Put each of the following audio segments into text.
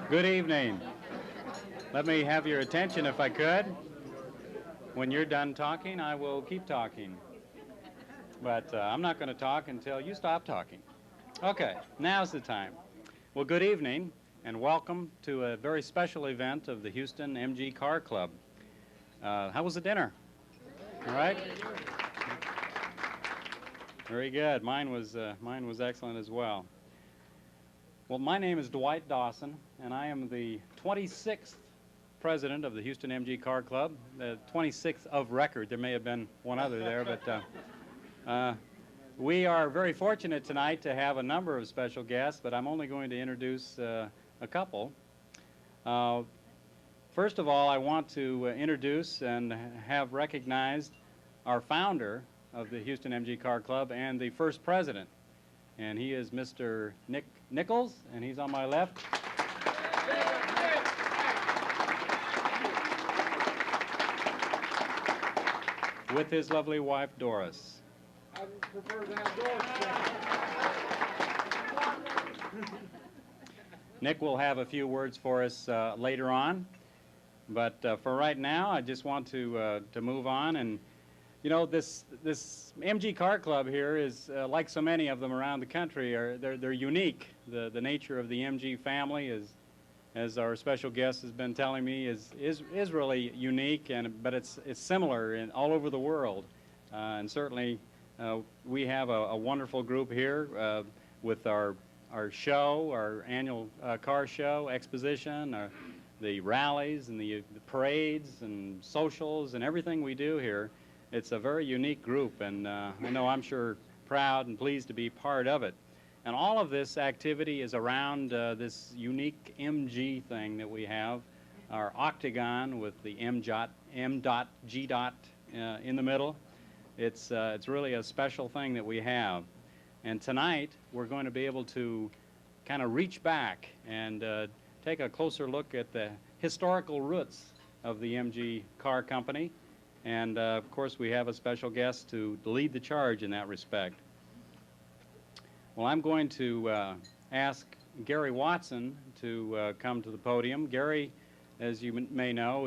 Good evening. Let me have your attention if I could. When you're done talking, I will keep talking. But I'm not going to talk until you stop talking. Okay, now's the time. Well, good evening and welcome to a very special event of the Houston MG Car Club. How was the dinner? All right? Very good. Mine was excellent as well. Well, my name is Dwight Dawson, and I am the 26th president of the Houston MG Car Club, the 26th of record. There may have been one other there, but we are very fortunate tonight to have a number of special guests, but I'm only going to introduce a couple. First of all, I want to introduce and have recognized our founder of the Houston MG Car Club and the first president. And he is Mr. Nick Nichols, and he's on my left. With his lovely wife, Doris. I would prefer to have Doris. Nick will have a few words for us later on, but for right now, I just want to move on. And you know, this MG Car Club here is like so many of them around the country. They're unique. The nature of the MG family is, as our special guest has been telling me, is really unique. But it's similar all over the world. And certainly, we have a wonderful group here with our show, our annual car show, exposition, the rallies and the parades and socials and everything we do here. It's a very unique group, and I know I'm sure proud and pleased to be part of it. And all of this activity is around this unique MG thing that we have, our octagon with the M dot, G dot in the middle. It's really a special thing that we have. And tonight, we're going to be able to kind of reach back and take a closer look at the historical roots of the MG car company. And, of course, we have a special guest to lead the charge in that respect. Well, I'm going to ask Gary Watson to come to the podium. Gary, as you may know,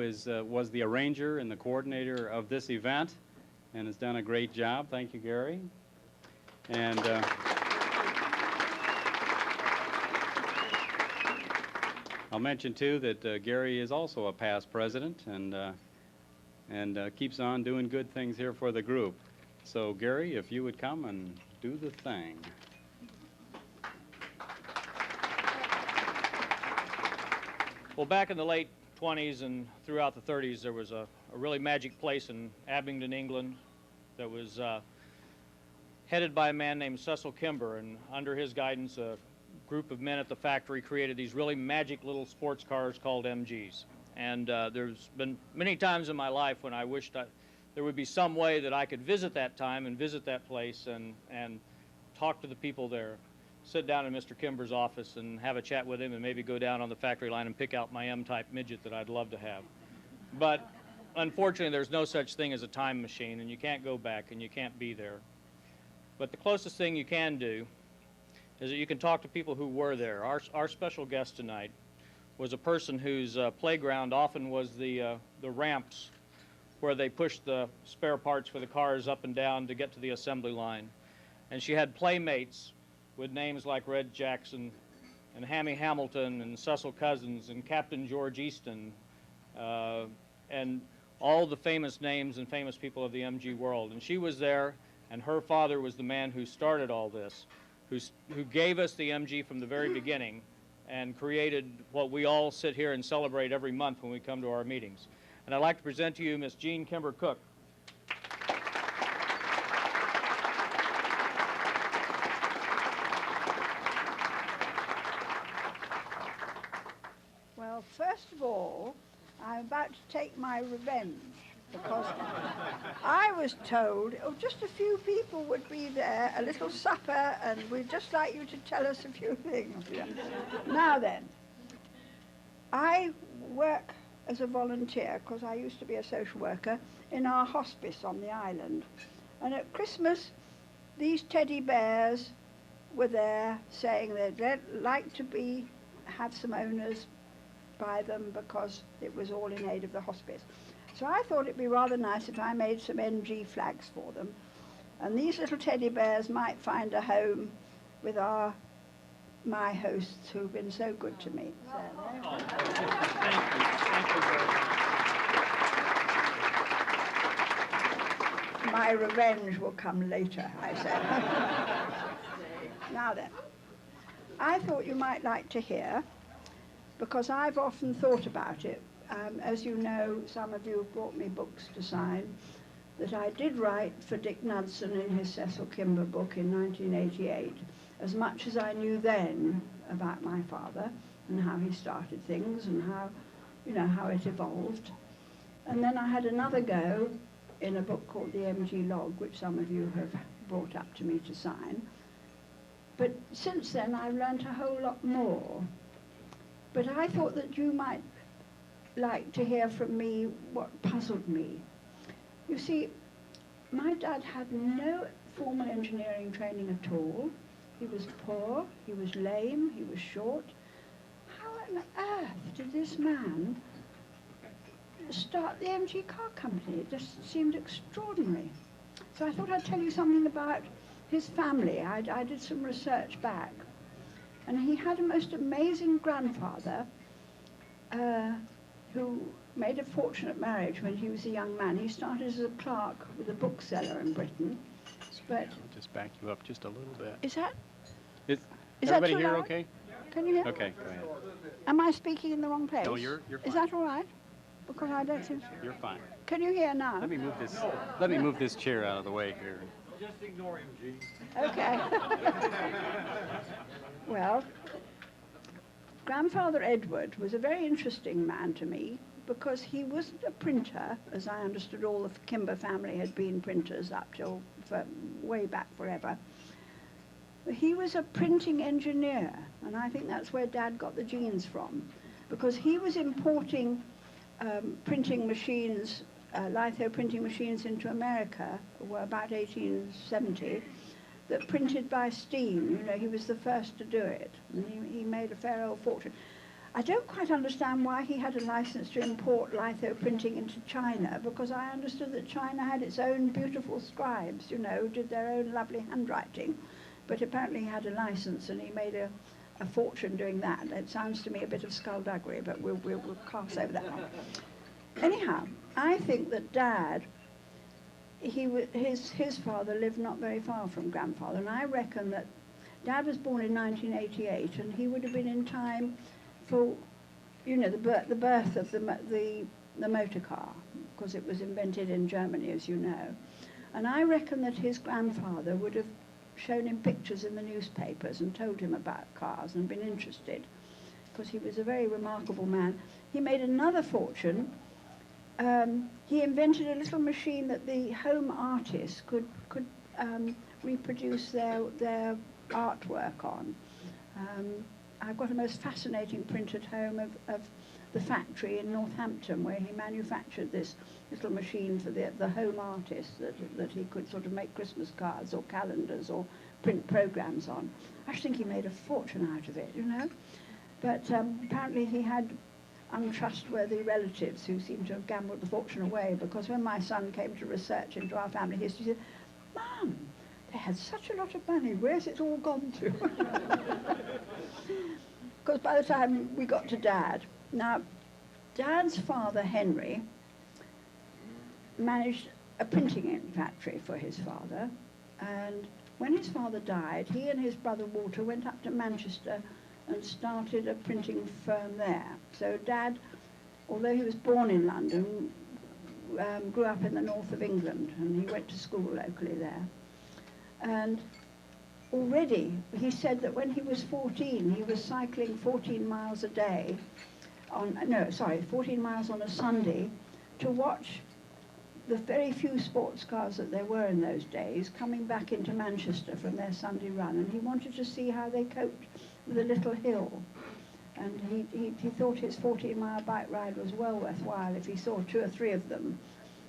was the arranger and the coordinator of this event and has done a great job. Thank you, Gary. And I'll mention, too, that Gary is also a past president and keeps on doing good things here for the group. So, Gary, if you would come and do the thing. Well, back in the late 20s and throughout the 30s, there was a really magic place in Abingdon, England that was headed by a man named Cecil Kimber, and under his guidance, a group of men at the factory created these really magic little sports cars called MGs. And there's been many times in my life when I wished there would be some way that I could visit that time and visit that place and talk to the people there, sit down in Mr. Kimber's office and have a chat with him and maybe go down on the factory line and pick out my M-type midget that I'd love to have. But unfortunately, there's no such thing as a time machine, and you can't go back and you can't be there. But the closest thing you can do is that you can talk to people who were there. Our special guest tonight was a person whose playground often was the ramps where they pushed the spare parts for the cars up and down to get to the assembly line. And she had playmates with names like Red Jackson and Hammy Hamilton and Cecil Cousins and Captain George Easton and all the famous names and famous people of the MG world. And she was there, and her father was the man who started all this, who gave us the MG from the very beginning and created what we all sit here and celebrate every month when we come to our meetings. And I'd like to present to you Miss Jean Kimber Cook. Well, first of all, I'm about to take my revenge because I was told, oh, just a few people would be there, a little supper, and we'd just like you to tell us a few things. Now then, I work as a volunteer, because I used to be a social worker, in our hospice on the island. And at Christmas, these teddy bears were there saying they'd like to have some owners by them because it was all in aid of the hospice. So I thought it'd be rather nice if I made some NG flags for them. And these little teddy bears might find a home with my hosts who've been so good to me. So, Oh, thank you. Thank you very much. my revenge will come later, I said. Now then, I thought you might like to hear, because I've often thought about it. As you know, some of you have brought me books to sign, that I did write for Dick Knudsen in his Cecil Kimber book in 1988, as much as I knew then about my father and how he started things and how, how it evolved. And then I had another go in a book called the MG Log, which some of you have brought up to me to sign. But since then, I've learnt a whole lot more. But I thought that you might like to hear from me what puzzled me. You see, my dad had no formal engineering training at all. He was poor, he was lame, he was short. How on earth did this man start the MG car company? It just seemed extraordinary. So I thought I'd tell you something about his family. I did some research back. And he had a most amazing grandfather who made a fortunate marriage when he was a young man. He started as a clerk with a bookseller in Britain. But I'll just back you up just a little bit. is that Everybody too here loud? okay? Can you hear? Okay, go ahead. Am I speaking in the wrong place? No, you're Is fine. that all right? Because I don't seem. You're fine. Can you hear now? Let me move this chair out of the way here. Just ignore him, Jean. Okay. Well, Grandfather Edward was a very interesting man to me because he wasn't a printer, as I understood all the Kimber family had been printers up till way back forever. He was a printing engineer, and I think that's where Dad got the genes from, because he was importing printing machines, litho printing machines into America, about 1870, that printed by steam. He was the first to do it, and he made a fair old fortune. I don't quite understand why he had a license to import litho printing into China, because I understood that China had its own beautiful scribes, who did their own lovely handwriting. But apparently he had a license and he made a fortune doing that. It sounds to me a bit of skullduggery, but we'll pass over that one. Anyhow, I think that Dad, his father lived not very far from Grandfather, and I reckon that Dad was born in 1988, and he would have been in time for, the birth of the motor car, because it was invented in Germany, as you know. And I reckon that his grandfather would have shown him pictures in the newspapers and told him about cars and been interested, because he was a very remarkable man. He made another fortune. He invented a little machine that the home artists could reproduce their artwork on. I've got a most fascinating print at home of the factory in Northampton where he manufactured this little machine for the home artists that he could sort of make Christmas cards or calendars or print programs on. I think he made a fortune out of it, But apparently he had untrustworthy relatives who seemed to have gambled the fortune away, because when my son came to research into our family history, he said, "Mum, they had such a lot of money, where's it all gone to?" Because by the time we got to Dad, now, Dad's father, Henry, managed a printing factory for his father, and when his father died, he and his brother Walter went up to Manchester and started a printing firm there. So Dad, although he was born in London, grew up in the north of England, and he went to school locally there. And already, he said that when he was 14, he was cycling 14 miles a day, 14 miles on a Sunday, to watch the very few sports cars that there were in those days coming back into Manchester from their Sunday run, and he wanted to see how they coped with a little hill. And he thought his 14-mile bike ride was well worthwhile if he saw 2 or 3 of them,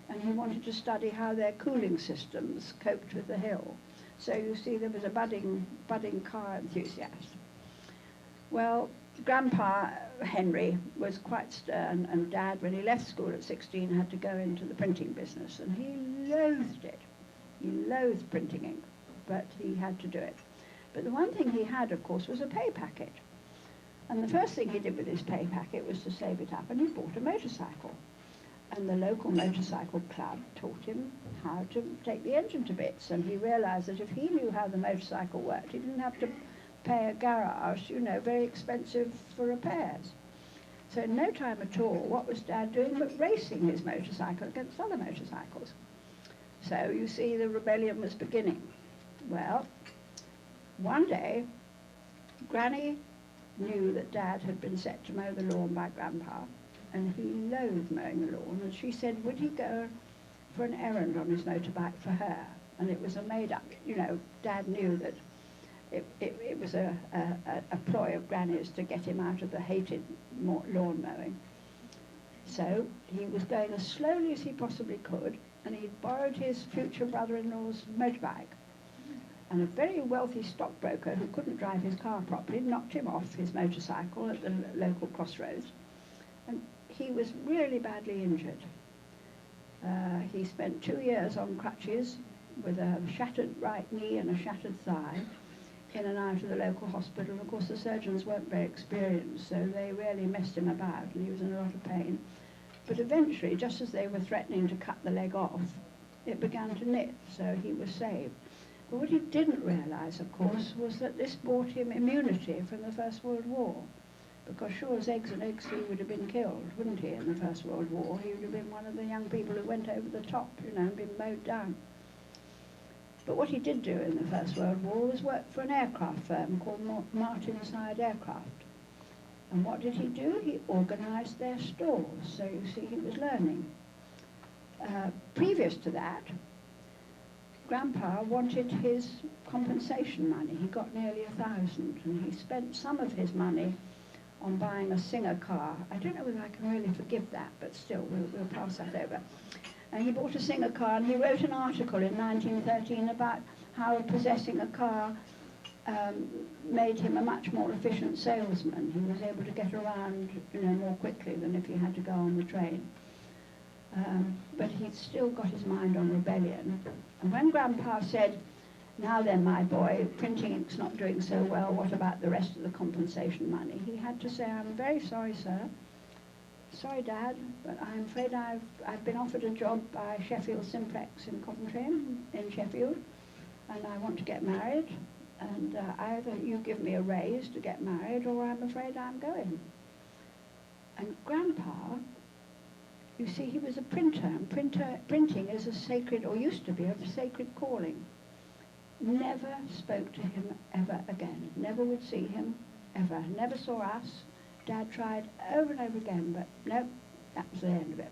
and he wanted to study how their cooling systems coped with the hill. So you see, there was a budding car enthusiast. Well, Grandpa Henry was quite stern, and Dad, when he left school at 16, had to go into the printing business, and he loathed it. He loathed printing ink, but he had to do it. But the one thing he had, of course, was a pay packet. And the first thing he did with his pay packet was to save it up, and he bought a motorcycle. And the local motorcycle club taught him how to take the engine to bits, and he realized that if he knew how the motorcycle worked, he didn't have to pay a garage, you know, very expensive for repairs. So in no time at all, what was Dad doing but racing his motorcycle against other motorcycles? So you see, the rebellion was beginning. Well, one day, Granny knew that Dad had been set to mow the lawn by Grandpa, and he loathed mowing the lawn, and she said, would he go for an errand on his motorbike for her? And it was a made-up, you know, Dad knew that it was a ploy of Granny's to get him out of the hated lawn mowing. So he was going as slowly as he possibly could, and he'd borrowed his future brother-in-law's motorbike. And a very wealthy stockbroker who couldn't drive his car properly knocked him off his motorcycle at the local crossroads. And he was really badly injured. He spent 2 years on crutches with a shattered right knee and a shattered thigh, in and out of the local hospital. And of course the surgeons weren't very experienced, so they really messed him about, and he was in a lot of pain. But eventually, just as they were threatening to cut the leg off, it began to knit, so he was saved. But what he didn't realize, of course, was that this brought him immunity from the First World War. Because sure as eggs and eggs, he would have been killed, wouldn't he, in the First World War? He would have been one of the young people who went over the top, you know, and been mowed down. But what he did do in the First World War was work for an aircraft firm called Martinside Aircraft. And what did he do? He organized their stores. So you see, he was learning. Previous to that, Grandpa wanted his compensation money. He got nearly 1,000, and he spent some of his money on buying a Singer car. I don't know whether I can really forgive that, but still, we'll pass that over. And he bought a Singer car, and he wrote an article in 1913 about how possessing a car made him a much more efficient salesman. He was able to get around, you know, more quickly than if he had to go on the train. But he'd still got his mind on rebellion. And when Grandpa said, now then, my boy, printing ink's not doing so well, what about the rest of the compensation money? He had to say, I'm very sorry, sir. Sorry, Dad, but I'm afraid I've been offered a job by Sheffield Simplex in Coventry, in Sheffield, and I want to get married, and either you give me a raise to get married, or I'm afraid I'm going. And Grandpa, you see, he was a printer, and printing is a sacred, or used to be, a sacred calling. Never spoke to him ever again. Never would see him ever. Never saw us. Dad tried over and over again, but no, that was the end of it.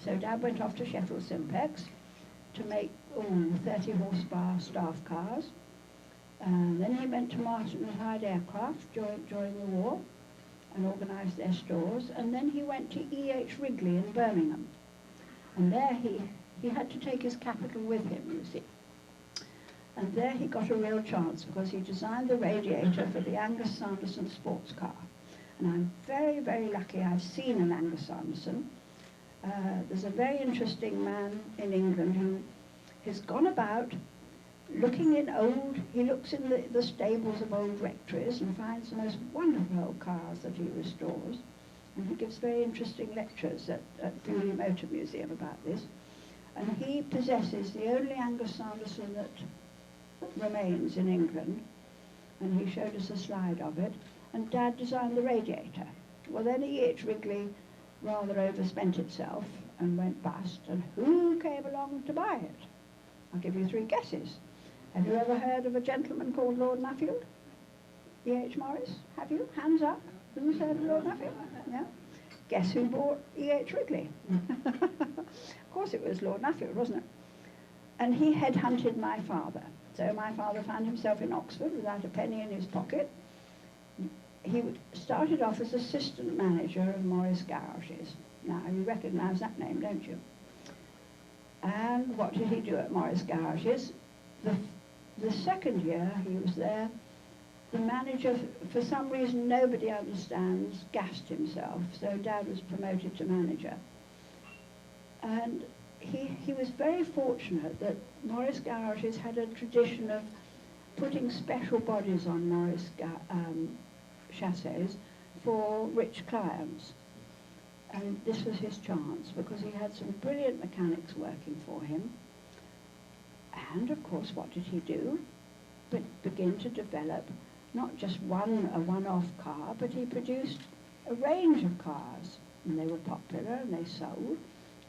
So Dad went off to Sheffield Simplex to make 30 horsepower staff cars. Then he went to Martinside Aircraft during the war and organised their stores. And then he went to E.H. Wrigley in Birmingham. And there he had to take his capital with him, you see. And there he got a real chance, because he designed the radiator for the Angus Sanderson sports car. And I'm very, very lucky I've seen an Angus Sanderson. There's a very interesting man in England who has gone about looking in he looks in the stables of old rectories and finds the most wonderful old cars that he restores. And he gives very interesting lectures at Bewley Motor Museum about this. And he possesses the only Angus Sanderson that remains in England, and he showed us a slide of it, and Dad designed the radiator. Well, then E.H. Wrigley rather overspent itself and went bust, and who came along to buy it? I'll give you 3 guesses. Have you ever heard of a gentleman called Lord Nuffield? E.H. Morris? Have you? Hands up. Who's heard of Lord Nuffield? Yeah. Guess who bought E.H. Wrigley? Of course it was Lord Nuffield, wasn't it? And he headhunted my father. So my father found himself in Oxford without a penny in his pocket. He started off as assistant manager of Morris Garages. Now, you recognise that name, don't you? And what did he do at Morris Garages? The second year he was there, the manager, for some reason nobody understands, gassed himself, so Dad was promoted to manager. And he was very fortunate that Morris garages had a tradition of putting special bodies on Morris chassis for rich clients. And this was his chance, because he had some brilliant mechanics working for him. And of course, what did he do? But begin to develop not just a one-off car, but he produced a range of cars. And they were popular and they sold.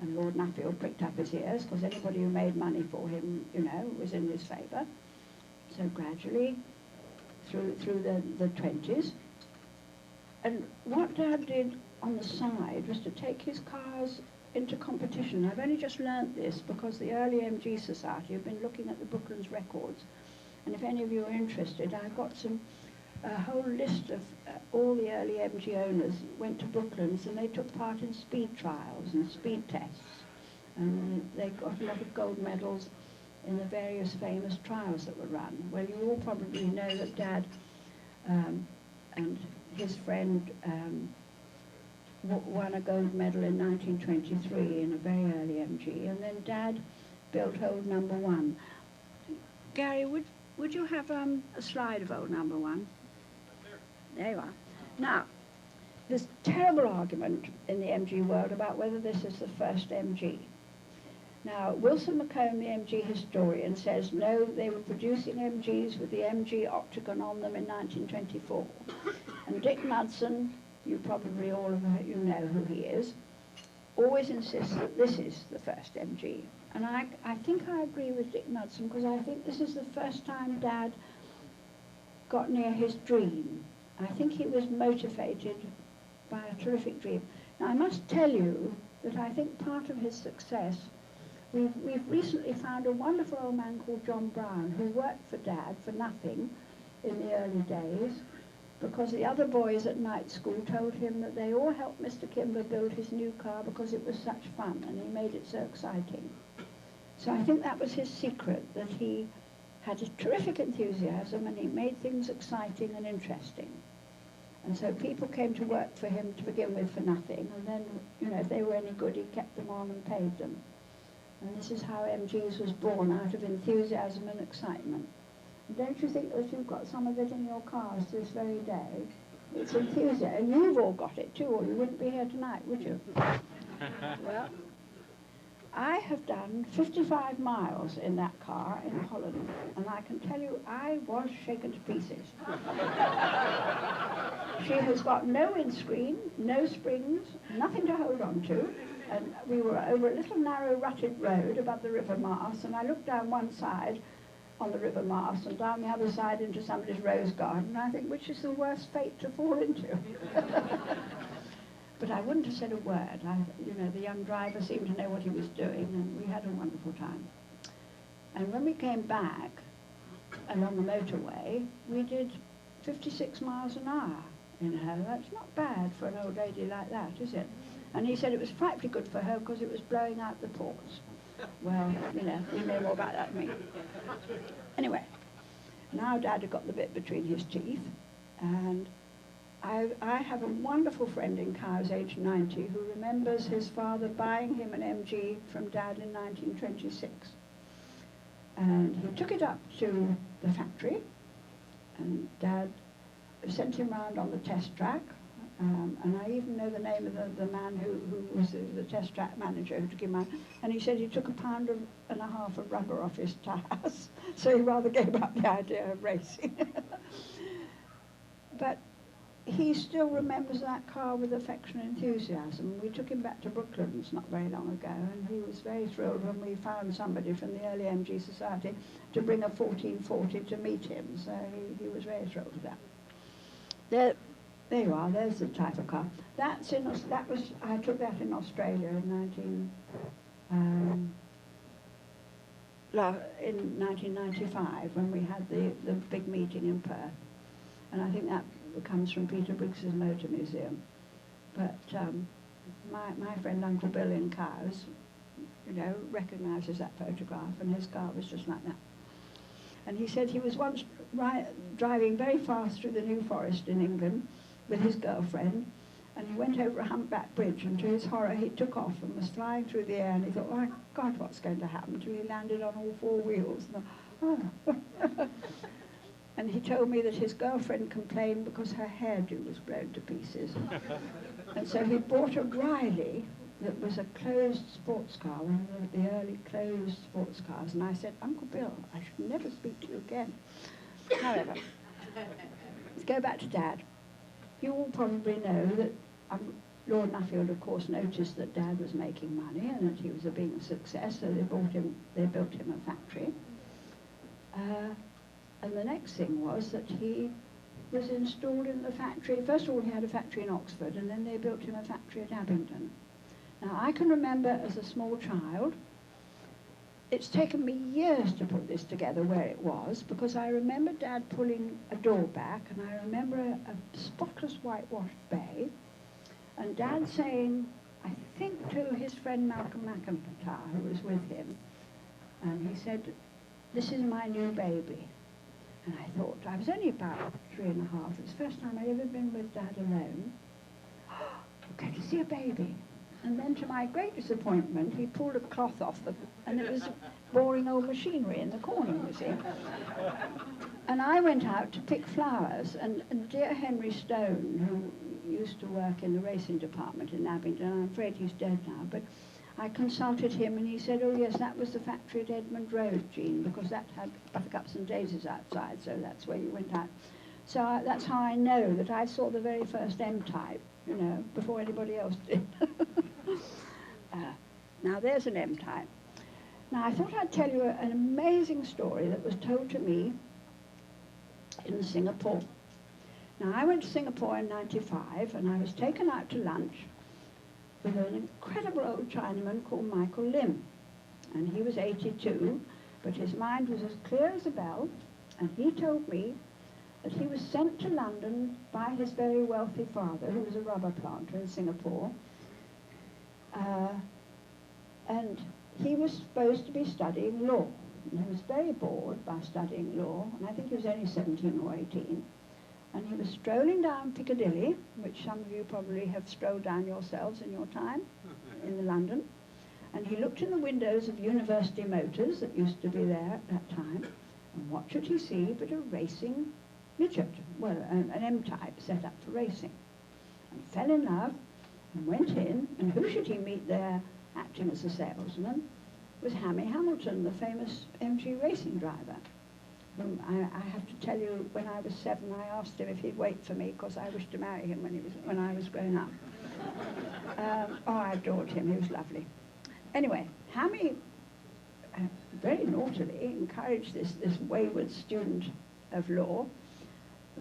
And Lord Nuffield pricked up his ears, because anybody who made money for him, you know, was in his favour. So gradually, through the 20s. And what Dad did on the side was to take his cars into competition. I've only just learnt this because the early MG Society have been looking at the Brooklands records. And if any of you are interested, I've got a whole list of all the early MG owners went to Brooklands, and they took part in speed trials and speed tests. And they got a lot of gold medals in the various famous trials that were run. Well, you all probably know that Dad and his friend won a gold medal in 1923 in a very early MG, and then Dad built old number 1. Gary, would you have a slide of old number 1? There you are. Now, there's terrible argument in the MG world about whether this is the first MG. Now, Wilson McComb, the MG historian, says no, they were producing MGs with the MG octagon on them in 1924. And Dick Knudsen, you probably all you know who he is, always insists that this is the first MG. And I think I agree with Dick Knudsen, because I think this is the first time Dad got near his dream. I think he was motivated by a terrific dream. Now, I must tell you that I think part of his success, we've recently found a wonderful old man called John Brown, who worked for Dad for nothing in the early days, because the other boys at night school told him that they all helped Mr. Kimber build his new car because it was such fun and he made it so exciting. So I think that was his secret, that he had a terrific enthusiasm and he made things exciting and interesting. And so people came to work for him to begin with for nothing, and then, you know, if they were any good, he kept them on and paid them. And this is how MGs was born, out of enthusiasm and excitement. And don't you think that you've got some of it in your cars to this very day? It's enthusiasm, and you've all got it too, or you wouldn't be here tonight, would you? Well, I have done 55 miles in that car in Holland, and I can tell you I was shaken to pieces. She has got no windscreen, no springs, nothing to hold on to, and we were over a little narrow rutted road above the river Mars, and I looked down one side on the river Mars and down the other side into somebody's rose garden, and I think, which is the worst fate to fall into? But I wouldn't have said a word. You know, the young driver seemed to know what he was doing, and we had a wonderful time. And when we came back along the motorway, we did 56 miles an hour in her. That's not bad for an old lady like that, is it? And he said it was frightfully good for her because it was blowing out the pores. Well, you know, you know more about that than me. Anyway, now Dad had got the bit between his teeth, and I have a wonderful friend in Cowes, aged 90, who remembers his father buying him an MG from Dad in 1926. And he took it up to the factory, and Dad sent him round on the test track, and I even know the name of the man who was the test track manager who took him out, and he said he took 1.5 pounds of rubber off his tyres, so he rather gave up the idea of racing. But he still remembers that car with affection and enthusiasm. We took him back to Brooklands not very long ago, and he was very thrilled when we found somebody from the early MG Society to bring a 1440 to meet him, so he was very thrilled with that. There you are, there's the type of car. I took that in Australia in 1995 when we had the big meeting in Perth. And I think that comes from Peter Briggs's Motor Museum. But my friend Uncle Bill in Cowes, you know, recognises that photograph, and his car was just like that. And he said he was once driving very fast through the New Forest in England with his girlfriend, and he went over a humpback bridge, and to his horror he took off and was flying through the air, and he thought, oh God, what's going to happen? Till he landed on all four wheels. And, and he told me that his girlfriend complained because her hairdo was blown to pieces. And so he bought a Riley that was a closed sports car, one of the early closed sports cars, and I said, Uncle Bill, I should never speak to you again. However, let's go back to Dad. You all probably know that Lord Nuffield, of course, noticed that Dad was making money and that he was being a success, so they built him a factory. And the next thing was that he was installed in the factory. First of all, he had a factory in Oxford, and then they built him a factory at Abingdon. Now, I can remember as a small child, it's taken me years to put this together where it was, because I remember Dad pulling a door back, and I remember a spotless whitewashed bay, and Dad saying, I think to his friend Malcolm McIntyre, who was with him, and he said, this is my new baby. And I thought, I was only about 3 and a half. It was the first time I'd ever been with Dad alone. We're going to see a baby. And then to my great disappointment, he pulled a cloth off, and it was boring old machinery in the corner, you see. And I went out to pick flowers, and dear Henry Stone, who used to work in the racing department in Abingdon, I'm afraid he's dead now, but I consulted him, and he said, oh yes, that was the factory at Edmund Road, Jean, because that had buttercups and daisies outside, so that's where you went out. So that's how I know that I saw the very first M-type, you know, before anybody else did. Now there's an M-type. Now I thought I'd tell you an amazing story that was told to me in Singapore. Now I went to Singapore in '95, and I was taken out to lunch with an incredible old Chinaman called Michael Lim. And he was 82, but his mind was as clear as a bell, and he told me that he was sent to London by his very wealthy father, who was a rubber planter in Singapore, and he was supposed to be studying law. And he was very bored by studying law, and I think he was only 17 or 18. And he was strolling down Piccadilly, which some of you probably have strolled down yourselves in your time in London. And he looked in the windows of University Motors that used to be there at that time, and what should he see but a racing midget, well, an M-type set up for racing, and fell in love and went in, and who should he meet there acting as a salesman was Hammy Hamilton, the famous MG racing driver. Whom I have to tell you, when I was 7, I asked him if he'd wait for me because I wished to marry him when I was grown up. Oh, I adored him. He was lovely. Anyway, Hammy very naughtily encouraged this wayward student of law,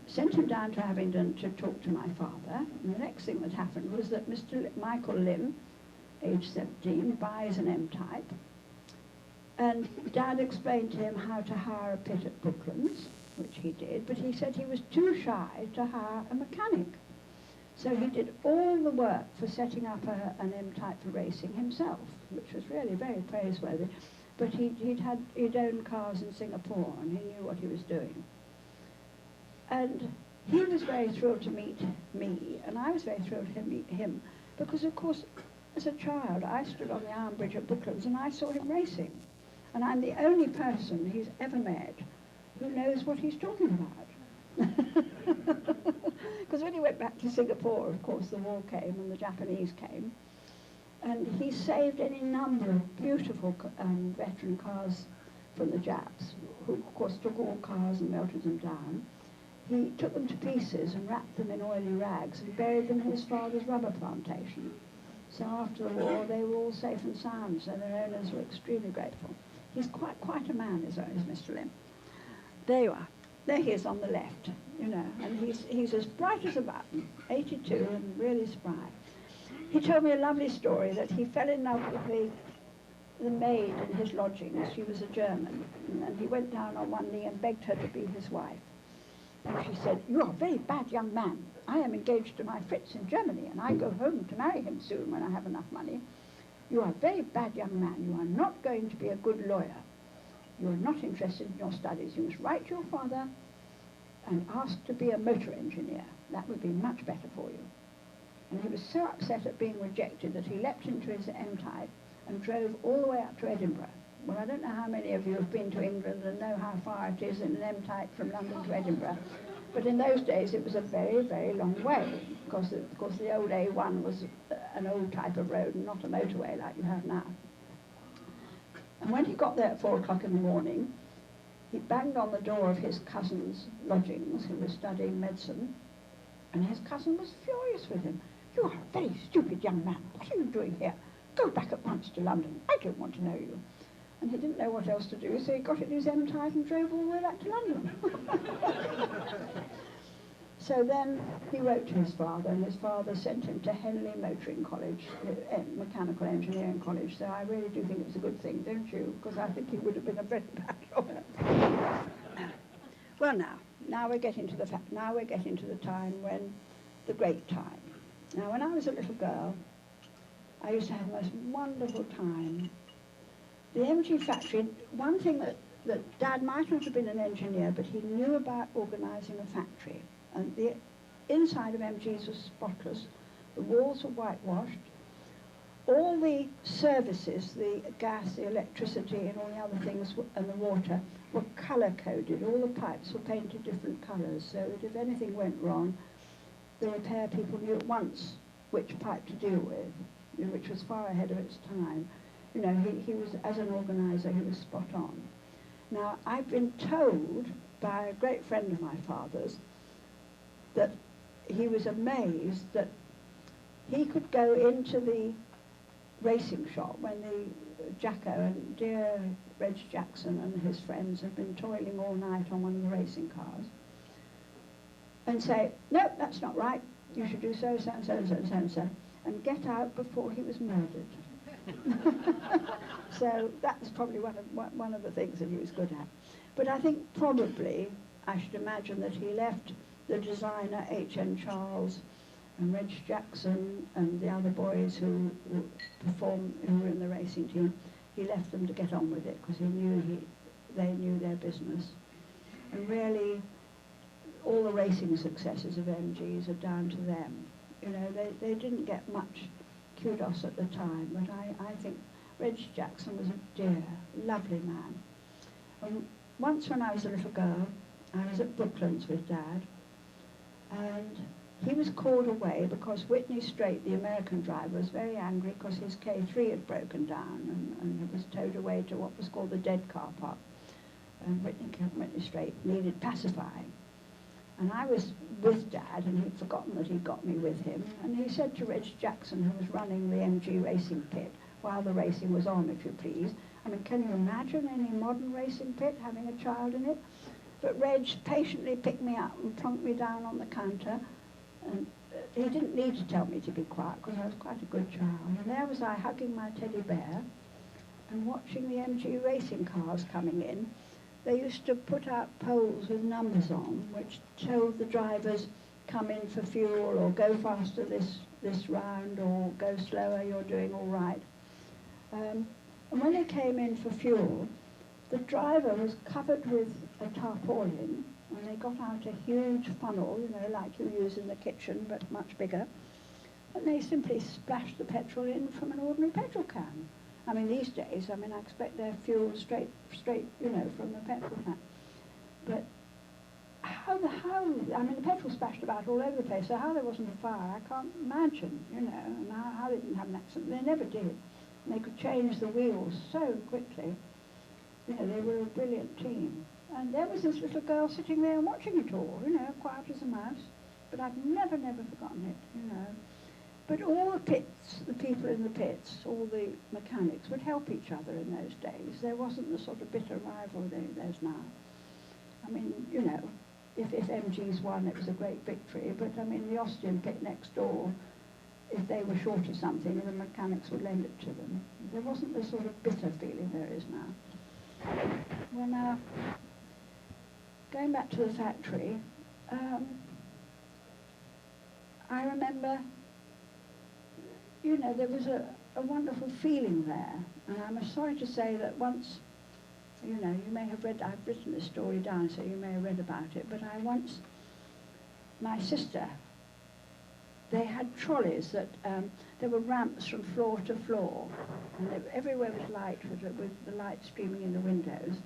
sent him down to Abingdon to talk to my father. And the next thing that happened was that Michael Lim, age 17, buys an M-type. And Dad explained to him how to hire a pit at Brooklands, which he did, but he said he was too shy to hire a mechanic. So he did all the work for setting up an M-type for racing himself, which was really very praiseworthy. But he'd owned cars in Singapore, and he knew what he was doing. And he was very thrilled to meet me, and I was very thrilled to meet him, because, of course, as a child, I stood on the Iron Bridge at Brooklands, and I saw him racing. And I'm the only person he's ever met who knows what he's talking about. Because when he went back to Singapore, of course, the war came and the Japanese came. And he saved any number of beautiful veteran cars from the Japs, who, of course, took all cars and melted them down. He took them to pieces and wrapped them in oily rags and buried them in his father's rubber plantation. So after the war, they were all safe and sound, so their owners were extremely grateful. He's quite a man, is Mr. Lim. There you are. There he is on the left, you know, and he's as bright as a button, 82 and really spry. He told me a lovely story that he fell in love with the maid in his lodgings. She was a German, and he went down on one knee and begged her to be his wife. And she said, "You are a very bad young man. I am engaged to my Fritz in Germany, and I go home to marry him soon when I have enough money. You are a very bad young man. You are not going to be a good lawyer. You are not interested in your studies. You must write to your father and asked to be a motor engineer. That would be much better for you. And he was so upset at being rejected that he leapt into his M-Type and drove all the way up to Edinburgh. Well, I don't know how many of you have been to England and know how far it is in an M-Type from London to Edinburgh. But in those days, it was a very, very long way, because of course the old A1 was an old type of road and not a motorway like you have now. And when he got there at 4 o'clock in the morning, he banged on the door of his cousin's lodgings, who was studying medicine, and his cousin was furious with him. "You are a very stupid young man. What are you doing here? Go back at once to London. I don't want to know you." And he didn't know what else to do, so he got in his M-Type and drove all the way back to London. So then he wrote to his father, and his father sent him to Henley Motoring College, Mechanical Engineering College. So I really do think it was a good thing, don't you? Because I think he would have been a very bad lawyer. Well, now we're getting to the time when, the great time. Now, when I was a little girl, I used to have the most wonderful time. The MG factory, one thing that Dad might not have been an engineer, but he knew about organising a factory. And the inside of MG's was spotless. The walls were whitewashed. All the services, the gas, the electricity, and all the other things, and the water, were colour-coded. All the pipes were painted different colours, so that if anything went wrong, the repair people knew at once which pipe to deal with, which was far ahead of its time. You know, he was, as an organiser, he was spot on. Now, I've been told by a great friend of my father's that he was amazed that he could go into the racing shop when the Jacko and dear Reg Jackson and his friends had been toiling all night on one of the racing cars, and say, "No, that's not right. You should do so, so, and so, and so, and so, and so," and get out before he was murdered. So that was probably one of the things that he was good at. But I think probably, I should imagine that he left the designer H.N. Charles and Reg Jackson and the other boys who were in the racing team, he left them to get on with it, because they knew their business. And really, all the racing successes of MGs are down to them. You know, they didn't get much kudos at the time, but I think Reg Jackson was a dear, lovely man. And once when I was a little girl, I was at Brooklands with Dad, and he was called away because Whitney Straight, the American driver, was very angry because his K3 had broken down and it was towed away to what was called the dead car park. And Whitney Straight needed pacifying. And I was with Dad, and he'd forgotten that he'd got me with him. And he said to Reg Jackson, who was running the MG racing pit, while the racing was on, if you please, I mean, can you imagine any modern racing pit having a child in it? But Reg patiently picked me up and plunked me down on the counter. And he didn't need to tell me to be quiet, because I was quite a good child. And there was I hugging my teddy bear and watching the MG racing cars coming in. They used to put out poles with numbers on, which told the drivers, come in for fuel, or go faster this round, or go slower, you're doing all right. And when they came in for fuel, the driver was covered with a tarpaulin, and they got out a huge funnel, you know, like you use in the kitchen, but much bigger, and they simply splashed the petrol in from an ordinary petrol can. I mean, these days, I mean, I expect their fuel straight, you know, from the petrol can. But how, I mean, the petrol splashed about all over the place, so how there wasn't a fire, I can't imagine, you know, and how they didn't have an accident. They never did. And they could change the wheels so quickly. You know, they were a brilliant team. And there was this little girl sitting there and watching it all, you know, quiet as a mouse. But I've never forgotten it, you know. But all the pits, the people in the pits, all the mechanics would help each other in those days. There wasn't the sort of bitter rivalry there's now. I mean, you know, if MG's won, it was a great victory. But, I mean, the Austrian pit next door, if they were short of something, the mechanics would lend it to them. There wasn't the sort of bitter feeling there is now. Well, now, going back to the factory, I remember, you know, there was a wonderful feeling there. And I'm sorry to say that once You know, you may have read, I've written this story down, so you may have read about it, but my sister, they had trolleys that, there were ramps from floor to floor, and everywhere was light with the light streaming in the windows.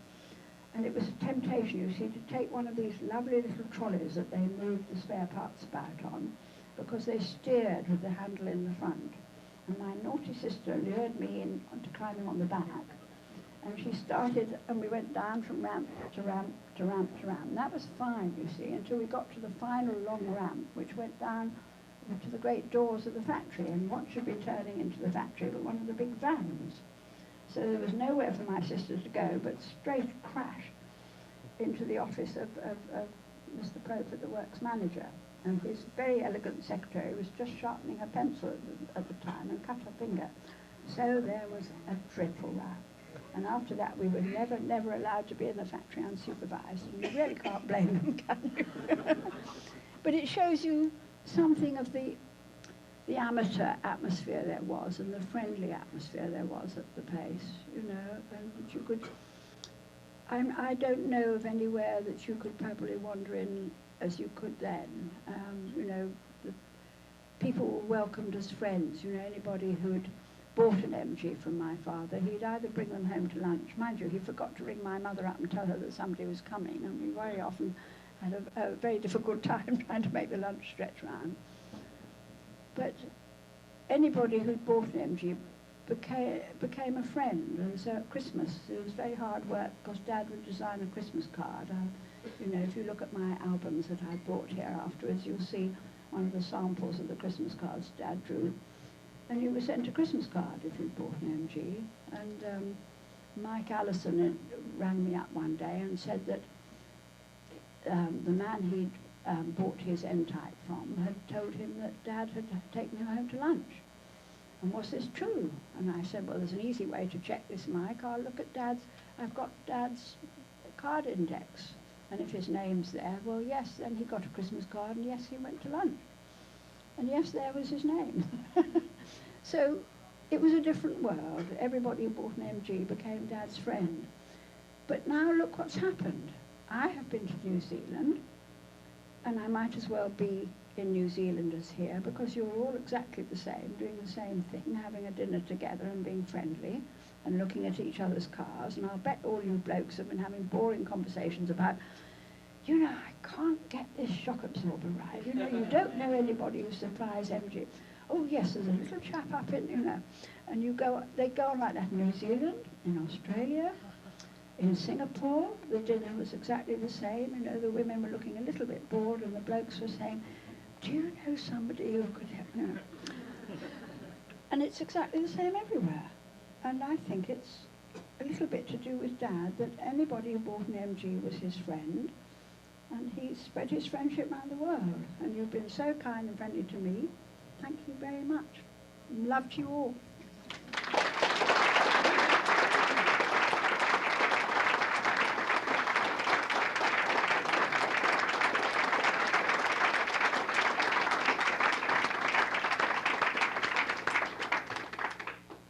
And it was a temptation, you see, to take one of these lovely little trolleys that they moved the spare parts about on, because they steered with the handle in the front. And my naughty sister lured me into climbing on the back, and she started, and we went down from ramp to ramp to ramp to ramp. And that was fine, you see, until we got to the final long ramp, which went down to the great doors of the factory, and what should be turning into the factory but one of the big vans. So there was nowhere for my sister to go but straight crash into the office of Mr. Profer, the works manager. And his very elegant secretary was just sharpening her pencil at the time and cut her finger. So there was a dreadful row. And after that, we were never allowed to be in the factory unsupervised. And you really can't blame them, can you? But it shows you something of the amateur atmosphere there was and the friendly atmosphere there was at the place, you know, and you could... I don't know of anywhere that you could probably wander in as you could then. You know, the people were welcomed as friends. You know, anybody who'd bought an MG from my father, he'd either bring them home to lunch. Mind you, he forgot to ring my mother up and tell her that somebody was coming, and we very often had a very difficult time trying to make the lunch stretch round. But anybody who'd bought an MG became a friend, and so at Christmas it was very hard work because Dad would design a Christmas card. You know, if you look at my albums that I bought here afterwards, you'll see one of the samples of the Christmas cards Dad drew. And you were sent a Christmas card if you'd bought an MG. And Mike Allison rang me up one day and said that the man he'd bought his N-Type from had told him that Dad had taken him home to lunch. And was this true? And I said, well, there's an easy way to check this, Mike. I'll look at I've got Dad's card index. And if his name's there, well, yes, then he got a Christmas card, and yes, he went to lunch. And yes, there was his name. So it was a different world. Everybody who bought an MG became Dad's friend. But now look what's happened. I have been to New Zealand, and I might as well be in New Zealand as here, because you're all exactly the same, doing the same thing, having a dinner together and being friendly and looking at each other's cars. And I'll bet all you blokes have been having boring conversations about, you know, I can't get this shock absorber right. You know, you don't know anybody who supplies MG. Oh yes, there's a little chap up in, you know, and they go on like that in New Zealand, in Australia, in Singapore. The dinner was exactly the same. You know, the women were looking a little bit bored, and the blokes were saying, do you know somebody who could help? You know. And it's exactly the same everywhere. And I think it's a little bit to do with Dad, that anybody who bought an MG was his friend, and he spread his friendship around the world. And you've been so kind and friendly to me. Thank you very much. Love to you all.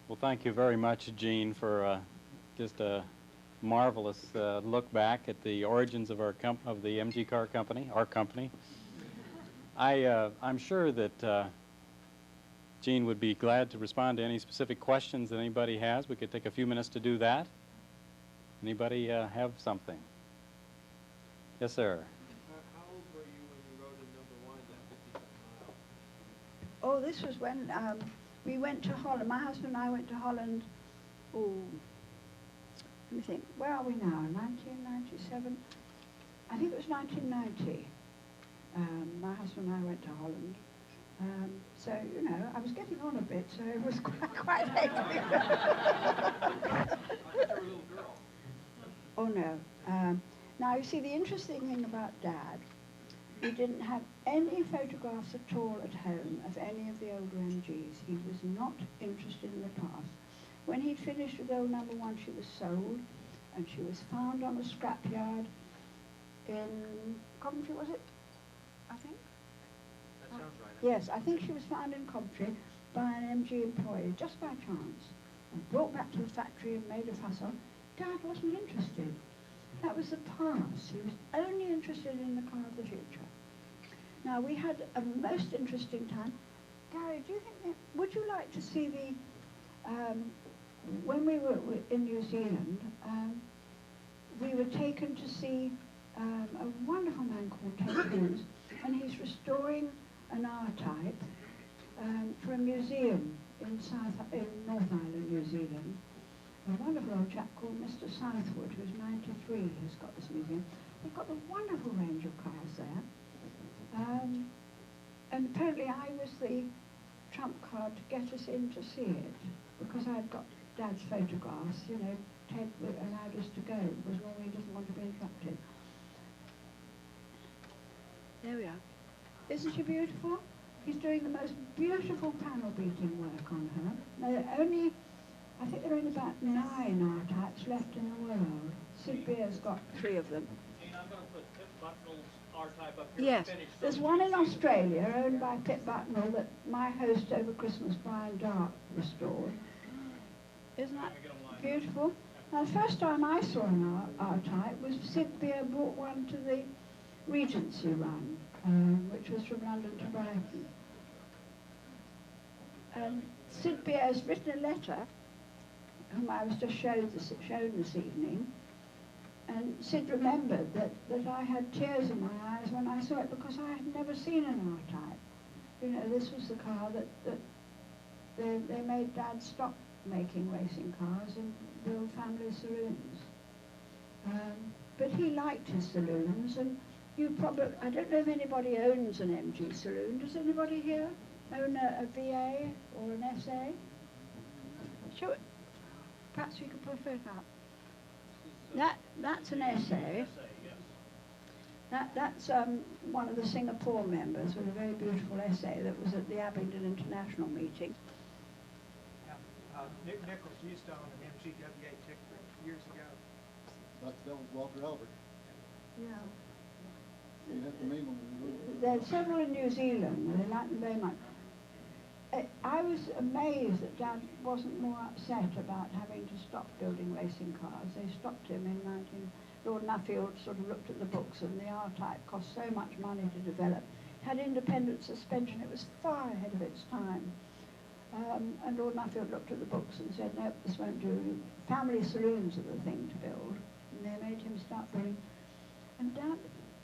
Well, thank you very much, Jean, for just a marvelous look back at the origins of of the MG Car Company, our company. I'm sure that Jean would be glad to respond to any specific questions that anybody has. We could take a few minutes to do that. Anybody have something? Yes, sir. How old were you when you rode in #1 at 57 miles? Oh, this was when we went to Holland. My husband and I went to Holland, let me think, where are we now? 1997? I think it was 1990. My husband and I went to Holland. So, you know, I was getting on a bit, so it was quite late. Oh, no. Now, you see, the interesting thing about Dad, he didn't have any photographs at all at home of any of the older MGs. He was not interested in the past. When he finished with old #1, she was sold, and she was found on a scrapyard in Coventry, was it? I think? That sounds right. Yes, I think she was found in Coventry by an MG employee, just by chance, and brought back to the factory and made a fuss on. Dad wasn't interested. That was the past. He was only interested in the car of the future. Now, we had a most interesting time. Gary, do you think would you like to see when we were in New Zealand, we were taken to see a wonderful man called Ted Hughes, and he's restoring an R-type for a museum in North Island, New Zealand. A wonderful old chap called Mr. Southwood, who's 93, has got this museum. They've got a wonderful range of cars there. And apparently I was the trump card to get us in to see it, because I'd got Dad's photographs. You know, Ted allowed us to go, because normally he doesn't want to be interrupted. There we are. Isn't she beautiful? He's doing the most beautiful panel beating work on her. Now, I think there are only about 9 R-types left in the world. Sid Beer's got 3 of them. I'm going to put Pip Bucknell's R-type up here. Yes, there's one in Australia owned by Pip Bucknell that my host over Christmas, Brian Dart, restored. Isn't that beautiful? Now, the first time I saw an R-type was Sid Beer brought one to the Regency run, which was from London to Brighton. And Sid Beer has written a letter, whom I was just shown this evening, and Sid remembered that I had tears in my eyes when I saw it, because I had never seen an R-type. You know, this was the car that they made Dad stop making racing cars and build family saloons. But he liked his saloons, and I don't know if anybody owns an MG saloon. Does anybody here own a VA or an SA? Show it. Perhaps we could put it up. That's an SA. That's one of the Singapore members with a very beautiful SA that was at the Abingdon International meeting. Nick Nichols used to own an MGWA Ticker years ago. That was Walter Albert. Yeah. You have to name them. There are several in New Zealand, and they like them very much. I was amazed that Dad wasn't more upset about having to stop building racing cars. They stopped him in Lord Nuffield sort of looked at the books, and the R-type cost so much money to develop. It had independent suspension. It was far ahead of its time. And Lord Nuffield looked at the books and said, no, this won't do. Family saloons are the thing to build. And they made him start building. And Dad,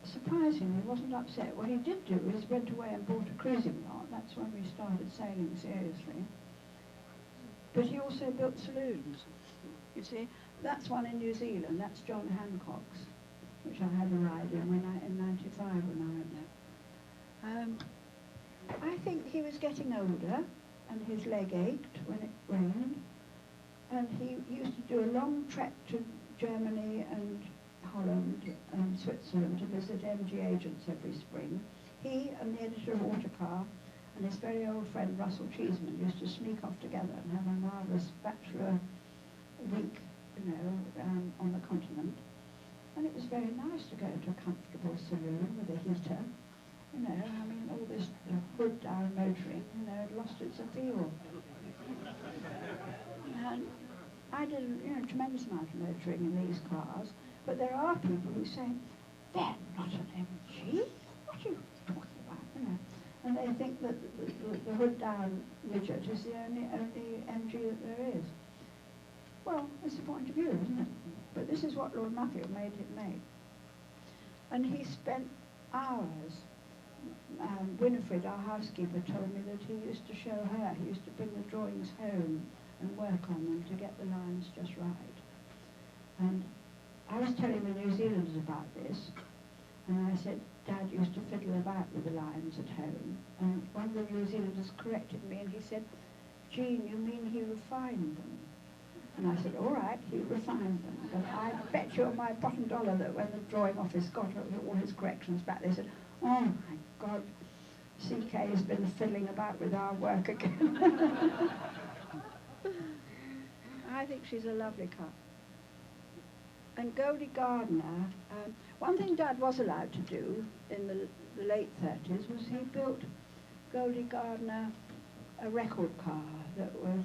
surprisingly, wasn't upset. What he did do is went away and bought a cruising yacht. That's when we started sailing seriously. But he also built saloons. You see, that's one in New Zealand. That's John Hancock's, which I had a ride in in '95 when I went there. I think he was getting older, and his leg ached when it rained. And he used to do a long trek to Germany and Holland and Switzerland to visit MG agents every spring. He and the editor of Autocar and his very old friend Russell Cheeseman used to sneak off together and have a marvellous bachelor week, you know, on the continent. And it was very nice to go to a comfortable saloon with a heater. You know, I mean, all this hood down motoring, you know, had lost its appeal. And I did a tremendous amount of motoring in these cars, but there are people who say, they're not an MG. What are you talking about? You know, and they think that the hood down midget is the only MG that there is. Well, it's a point of view, isn't it? But this is what Lord Nuffield made it make. And he spent hours. Winifred, our housekeeper, told me that he used to show her. He used to bring the drawings home and work on them to get the lines just right. And I was telling the New Zealanders about this, and I said, Dad used to fiddle about with the lines at home. And one of the New Zealanders corrected me, and he said, Jean, you mean he refined them? And I said, all right, he refined them. But I bet you on my bottom dollar that when the drawing office got all his corrections back, they said, oh my God, CK has been fiddling about with our work again. I think she's a lovely car. And Goldie Gardner, one thing Dad was allowed to do in the late 30s was he built Goldie Gardner a record car that was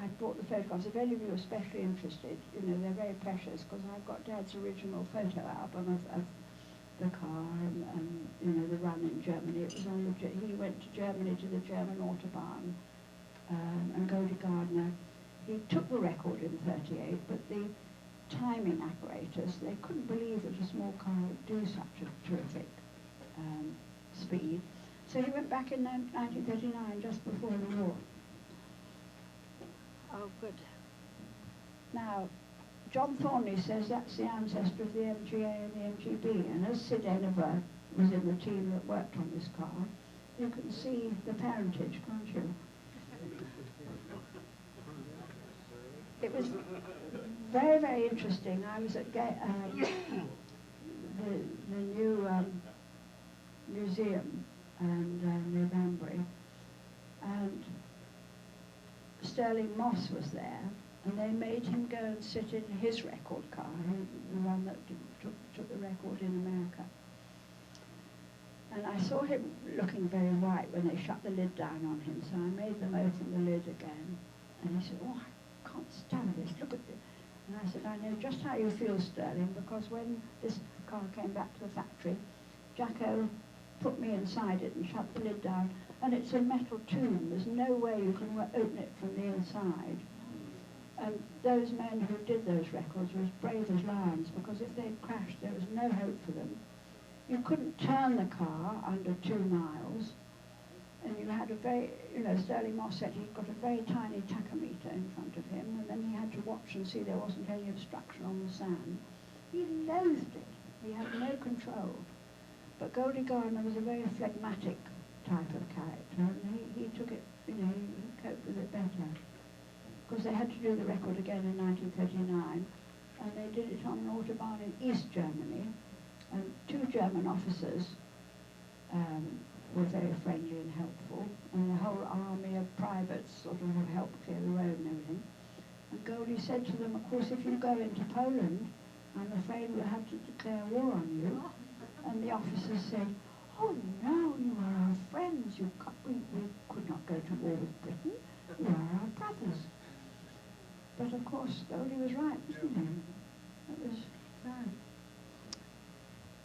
I brought the photographs. If any of you are especially interested, you know, they're very precious because I've got Dad's original photo album of the car and you know, the run in Germany. It was on he went to Germany to the German Autobahn, and Goldie Gardner, he took the record in 38, but the timing apparatus, they couldn't believe that a small car would do such a terrific speed. So he went back in 1939, just before the war. Oh, good. Now, John Thornley says that's the ancestor of the MGA and the MGB, and as Sid Enever was in the team that worked on this car, you can see the parentage, can't you? It was very, very interesting. I was at the new museum near Banbury, and Sterling Moss was there, and they made him go and sit in his record car, the one that took the record in America. And I saw him looking very white when they shut the lid down on him, so I made them open the lid again. And he said, "Oh, I can't stand this, look at this." And I said, "I know just how you feel, Sterling, because when this car came back to the factory, Jacko put me inside it and shut the lid down, and it's a metal tomb. There's no way you can open it from the inside." And those men who did those records were as brave as lions, because if they crashed, there was no hope for them. You couldn't turn the car under 2 miles, and you had a very, you know, Sterling Moss said he'd got a very tiny tachometer in front of him, and then he had to watch and see there wasn't any obstruction on the sand. He loathed it. He had no control. But Goldie Gardner was a very phlegmatic type of character, and he took it, you know, he coped with it better. Because they had to do the record again in 1939, and they did it on an Autobahn in East Germany, and 2 German officers were very friendly and helpful, and the whole army of privates sort of helped clear the road and everything. And Goldie said to them, "Of course, if you go into Poland, I'm afraid we'll have to declare war on you." And the officers said, "Oh no, you are our friends. We could not go to war with Britain. You are our brothers." But of course, Goldie was right, wasn't he? That was bad.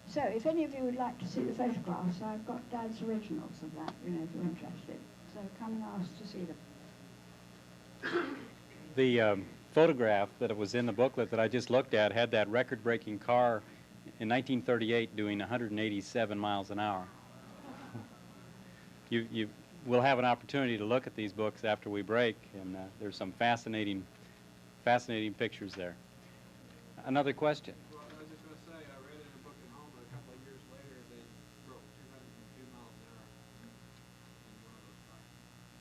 So, if any of you would like to see the photographs, I've got Dad's originals of that, you know, if you're interested. So come and ask to see them. The photograph that was in the booklet that I just looked at had that record-breaking car in 1938 doing 187 miles an hour. You will have an opportunity to look at these books after we break, and there's some fascinating pictures there. Another question? Well, I was just going to say, I read in a book at home, and a couple of years later, they broke 202 miles an hour in one of those cars.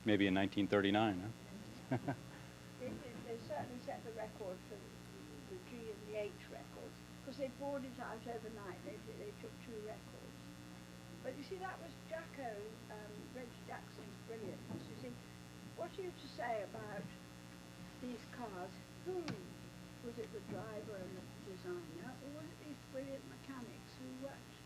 Maybe in 1939, huh? They certainly set the record for the G and the H records, because they bored it out overnight. They took 2 records. But you see, that was Jacko, Reggie Jackson's brilliance. You see, what are you to say about these cars? Who was it, the driver and the designer, or was it these brilliant mechanics who worked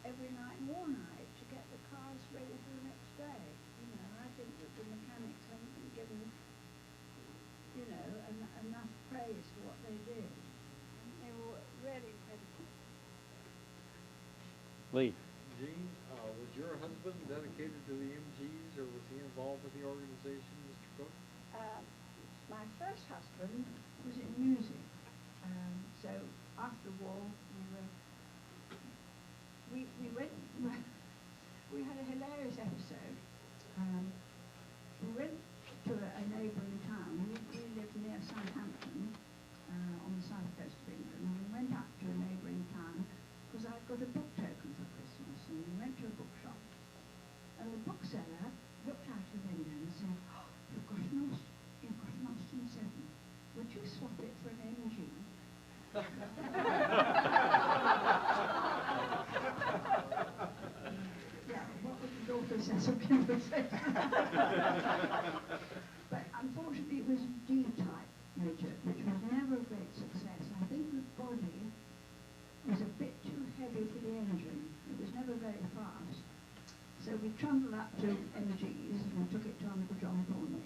every night and all night to get the cars ready for the next day? You know, I think that the mechanics haven't been given, you know, enough praise for what they did. They were really incredible. Lee? Jean, was your husband dedicated to the MGs, or was he involved with the organization, Mr. Cook? My first husband was in music, so after the war we had a hilarious episode. We went to a neighbouring town. We lived near Southampton, on the south coast of England, and we went out to a neighbouring town because I'd got a book token for Christmas, and we went to a bookshop, and the bookseller looked out the window and said, "Oh, you've got an Austin 7. Would you swap it for an MG?" Yeah, what would the daughter Cecil Kimber say? But unfortunately it was a D-type midget, which was never a great success. I think the body was a bit too heavy for the engine. It was never very fast. So we trundled up to MG's and took it to Uncle John Thornley,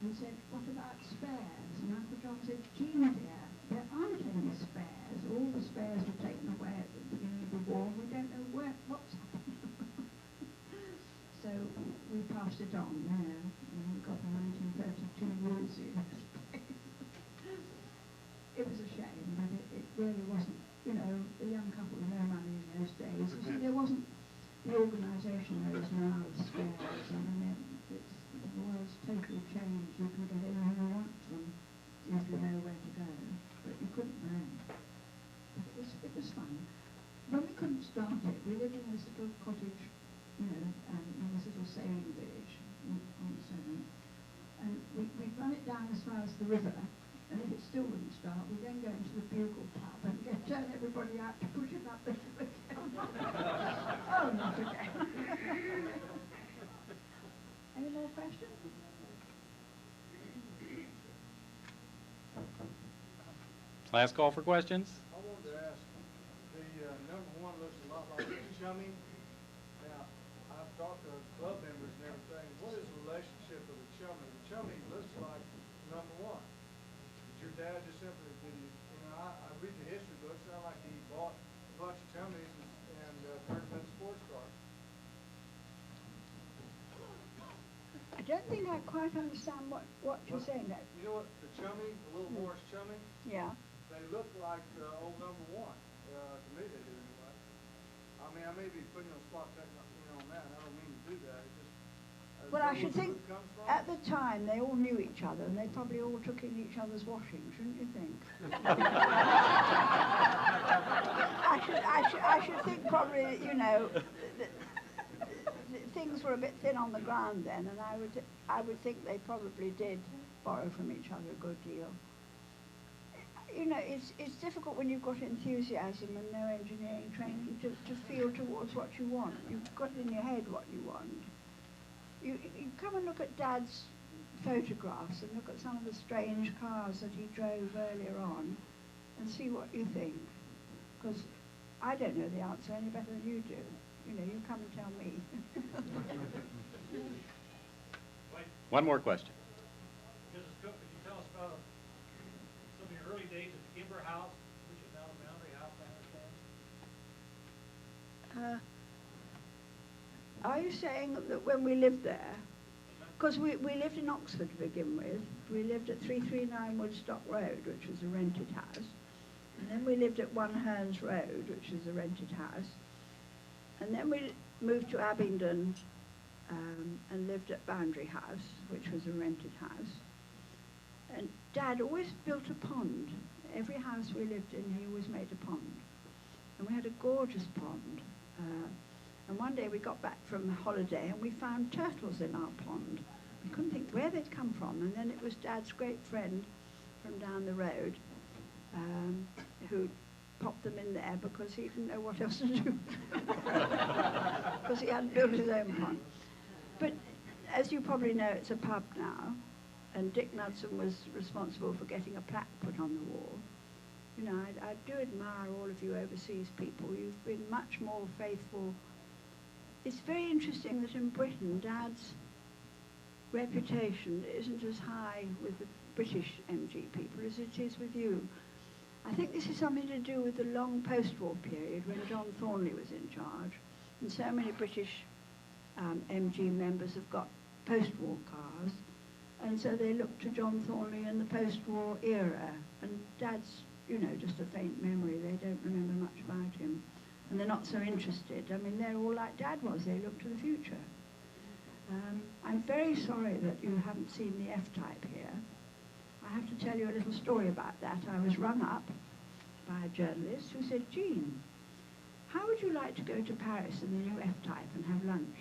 who it on there. And we got a 1932 museum. It was a shame, but it really wasn't, you know, a young couple with no money in those days. There wasn't the organisation there is now of squares. I mean, the world's totally changed. You can get anywhere you want from if you know where to go, but you couldn't then. But it was fun. When we couldn't start it, we lived in this little cottage, you know, in this little sailing village on the Severn, and we'd run it down as far as the river. And if it still wouldn't start, we'd then go into the bugle pub and turn everybody out to push it up the hill again. Oh, not again. Any more questions? Last call for questions. I wanted to ask, the number one looks a lot like a chummy. Now, I've talked to club members and everything. What is the relationship of the chummy? The chummy looks like number one. Did your dad just simply, did he, you know, I read the history books, sound like he bought a bunch of chummies and turned them into sports cars. I don't think I quite understand what you're saying there. You know what, the chummy, the little Morris chummy, Yeah. they look like old number one. To me, they do anyway. I mean, I may be putting you on the spot, you know, on that. I don't mean to do that. It just. Well, I should think at the time they all knew each other and they probably all took in each other's washing, shouldn't you think? I should think probably, you know, things were a bit thin on the ground then, and I would think they probably did borrow from each other a good deal. You know, it's difficult when you've got enthusiasm and no engineering training to feel towards what you want. You've got in your head what you want. You come and look at Dad's photographs and look at some of the strange cars that he drove earlier on and see what you think. Because I don't know the answer any better than you do. You know, you come and tell me. One more question. Mrs. Cook, could you tell us about some of your early days at the Kimber House, which is now the Boundary House, I understand? Are you saying that when we lived there, because we lived in Oxford to begin with, we lived at 339 Woodstock Road, which was a rented house, and then we lived at 1 Hearns Road, which is a rented house, and then we moved to Abingdon and lived at Boundary House, which was a rented house, and Dad always built a pond. Every house we lived in, he always made a pond, and we had a gorgeous pond. And one day we got back from holiday and we found turtles in our pond. We couldn't think where they'd come from, and then it was Dad's great friend from down the road who popped them in there because he didn't know what else to do. Because he hadn't built his own pond. But as you probably know, it's a pub now, and Dick Knudsen was responsible for getting a plaque put on the wall. You know, I do admire all of you overseas people. You've been much more faithful. It's very interesting that in Britain, Dad's reputation isn't as high with the British MG people as it is with you. I think this is something to do with the long post-war period when John Thornley was in charge, and so many British MG members have got post-war cars, and so they look to John Thornley in the post-war era, and Dad's, you know, just a faint memory. They don't remember much about him. And they're not so interested. I mean, they're all like Dad was. They look to the future. I'm very sorry that you haven't seen the F-Type here. I have to tell you a little story about that. I was rung up by a journalist who said, Jean, how would you like to go to Paris in the new F-Type and have lunch?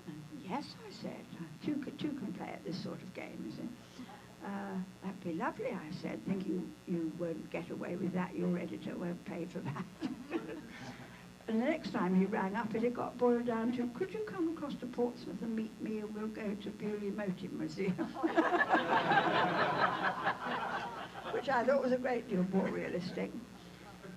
And yes, I said. Two can play at this sort of game, you see. That'd be lovely, I said, thinking you won't get away with that, your editor won't pay for that. And the next time he rang up, it got boiled down to, could you come across to Portsmouth and meet me and we'll go to Bewley Motor Museum? Which I thought was a great deal more realistic.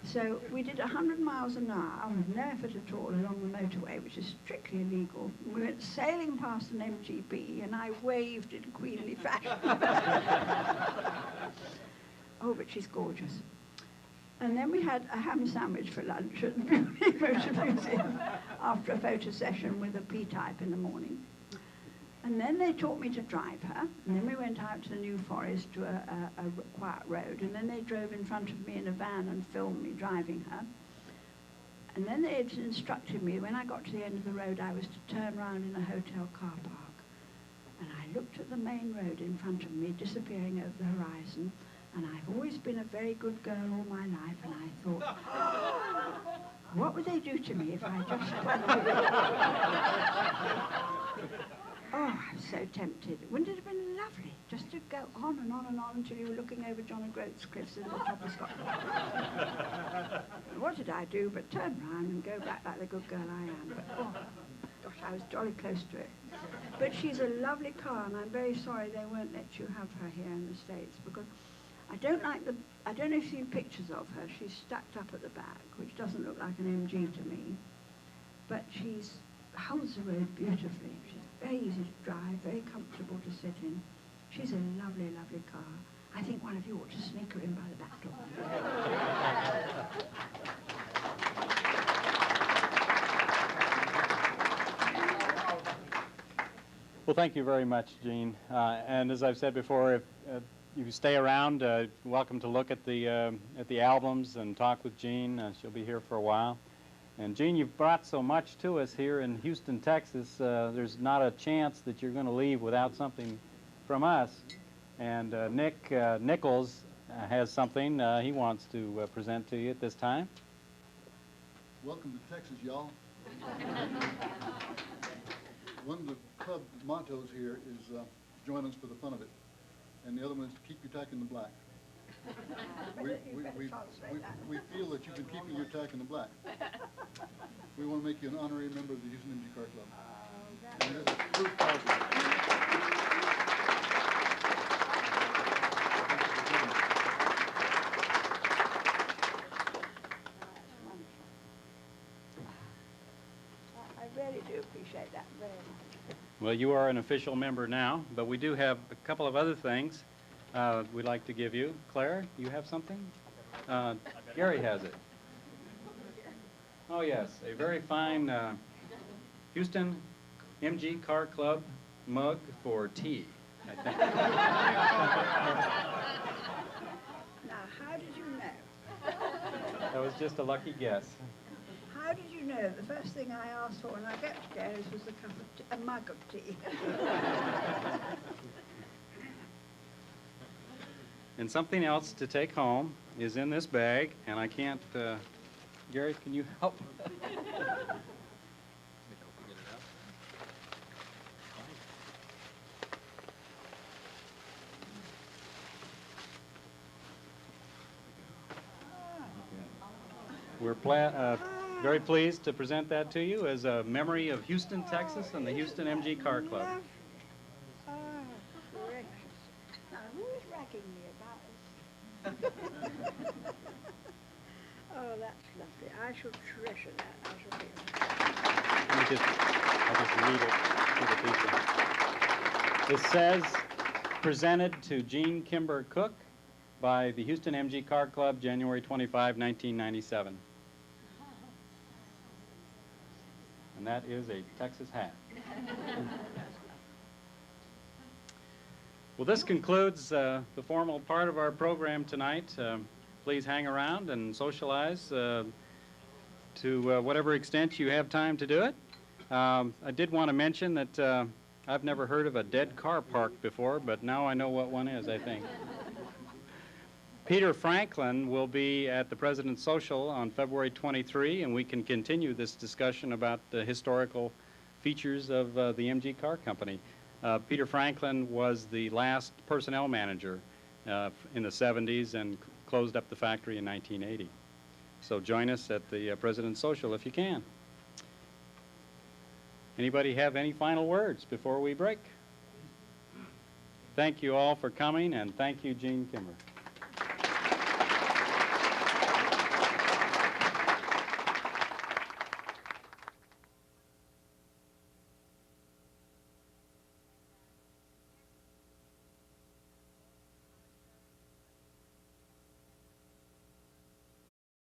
So we did 100 miles an hour with no effort at all along the motorway, which is strictly illegal. We went sailing past an MGB, and I waved in queenly fashion. Oh, but she's gorgeous. And then we had a ham sandwich for lunch at the Bewley Motor Museum after a photo session with a P-Type in the morning. And then they taught me to drive her, and then we went out to the New Forest to a quiet road, and then they drove in front of me in a van and filmed me driving her. And then they had instructed me, when I got to the end of the road, I was to turn round in a hotel car park. And I looked at the main road in front of me, disappearing over the horizon, and I've always been a very good girl all my life, and I thought, what would they do to me if I just Oh, I'm so tempted. Wouldn't it have been lovely just to go on and on and on until you were looking over John O'Groats cliffs in the top of Scotland? What did I do but turn round and go back like the good girl I am? But, oh, gosh, I was jolly close to it. But she's a lovely car, and I'm very sorry they won't let you have her here in the States, because I don't like the, I don't know if you've seen pictures of her. She's stacked up at the back, which doesn't look like an MG to me. But she's holds the road beautifully. She's very easy to drive, very comfortable to sit in. She's a lovely, lovely car. I think one of you ought to sneak her in by the back door. Well, thank you very much, Jean. And as I've said before, if you stay around, welcome to look at the albums and talk with Jean. She'll be here for a while. And Jean, you've brought so much to us here in Houston, Texas. There's not a chance that you're going to leave without something from us. And Nick Nichols has something he wants to present to you at this time. Welcome to Texas, y'all. One of the club mottos here is join us for the fun of it. And the other one is to keep your tack in the black. We feel that you've been keeping your tack in the black. We want to make you an honorary member of the Houston MG Car Club. And this is proof positive. I really do appreciate that very much. Well, you are an official member now, but we do have a couple of other things we'd like to give you. Claire, you have something? Gary has it. Oh, yes, a very fine Houston MG Car Club mug for tea, I think. Now, how did you know? That was just a lucky guess. How did you know? The first thing I asked for when I got to Gary's was a mug of tea. And something else to take home is in this bag, and I can't, Gary, can you help? We're very pleased to present that to you as a memory of Houston, Texas, and the Houston MG Car Club. Oh, gracious. Now, who is ragging me about this? Oh, that's lovely. I shall treasure that. I shall be... I'll just read it to the people. It says, presented to Jean Kimber Cook by the Houston MG Car Club, January 25, 1997. And that is a Texas hat. Well, this concludes the formal part of our program tonight. Please hang around and socialize to whatever extent you have time to do it. I did want to mention that I've never heard of a dead car park before, but now I know what one is, I think. Peter Franklin will be at the President's Social on February 23, and we can continue this discussion about the historical features of the MG Car Company. Peter Franklin was the last personnel manager in the 70s and closed up the factory in 1980. So join us at the President's Social if you can. Anybody have any final words before we break? Thank you all for coming, and thank you, Jean Kimber.